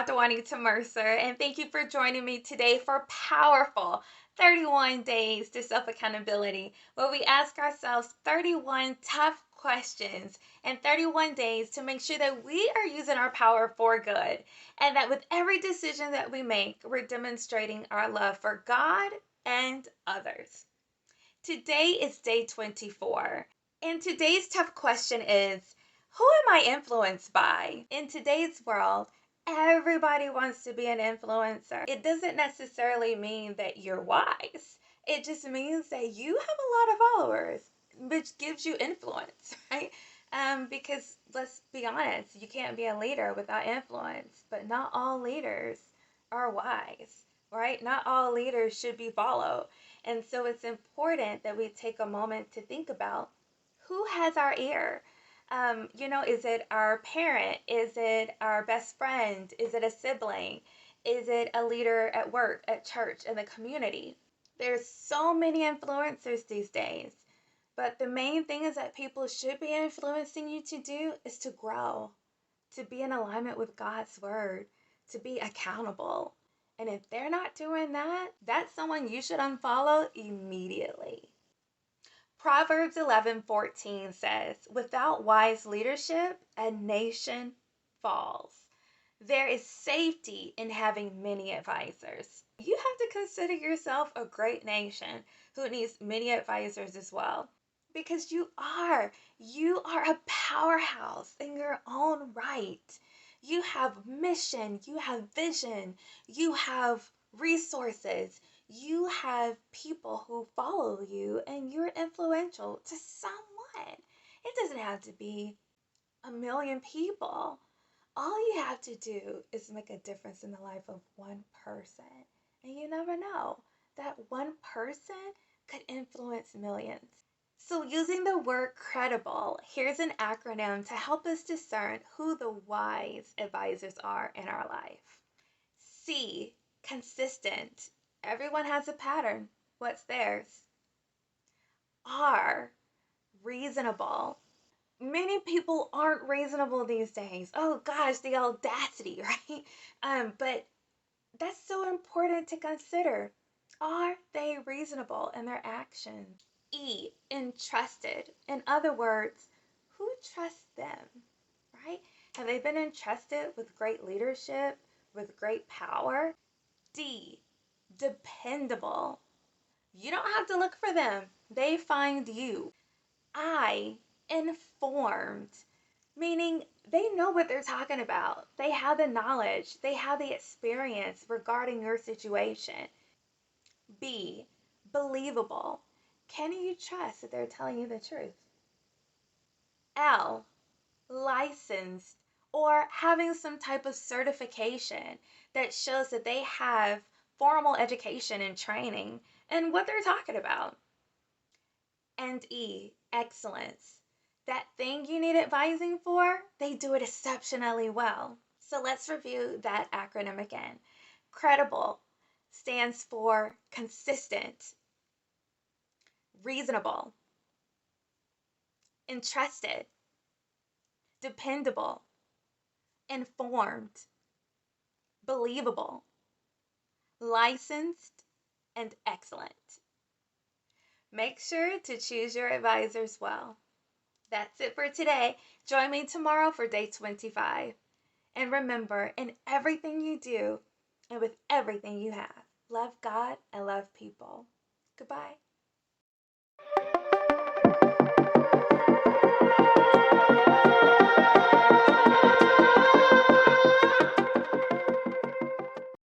Dr. Juanita Mercer, and thank you for joining me today for powerful 31 days to self accountability, where we ask ourselves 31 tough questions in 31 days to make sure that we are using our power for good, and that with every decision that we make, we're demonstrating our love for God and others. Today is day 24, and today's tough question is, who am I influenced by? In today's world, everybody wants to be an influencer. It doesn't necessarily mean that you're wise. It just means that you have a lot of followers, which gives you influence, right? Because let's be honest, you can't be a leader without influence, but not all leaders are wise, right? Not all leaders should be followed. And so it's important that we take a moment to think about who has our ear. Is it our parent? Is it our best friend? Is it a sibling? Is it a leader at work, at church, in the community? There's so many influencers these days, but the main thing is that people should be influencing you to do is to grow, to be in alignment with God's word, to be accountable. And if they're not doing that, that's someone you should unfollow immediately. Proverbs 11:14 says, "Without wise leadership, a nation falls." There is safety in having many advisors. You have to consider yourself a great nation who needs many advisors as well. Because you are a powerhouse in your own right. You have mission, you have vision, you have resources, you have people who follow you, and you're influential to someone. It doesn't have to be a million people. All you have to do is make a difference in the life of one person. And you never know, that one person could influence millions. So, using the word credible, here's an acronym to help us discern who the wise advisors are in our life. C, consistent. Everyone has a pattern. What's theirs? R, reasonable. Many people aren't reasonable these days. Oh gosh, the audacity, right? But that's so important to consider. Are they reasonable in their actions? E, entrusted. In other words, who trusts them, right? Have they been entrusted with great leadership, with great power? D, dependable. You don't have to look for them, they find you. I, informed, meaning they know what they're talking about. They have the knowledge, they have the experience regarding your situation. B, believable. Can you trust that they're telling you the truth? L, licensed, or having some type of certification that shows that they have formal education and training and what they're talking about. And E, excellence. That thing you need advising for, they do it exceptionally well. So let's review that acronym again. Credible stands for consistent, reasonable, entrusted, dependable, informed, believable, licensed, and excellent. Make sure to choose your advisors well. That's it for today. Join me tomorrow for day 25. And remember, in everything you do and with everything you have, love God and love people. Goodbye.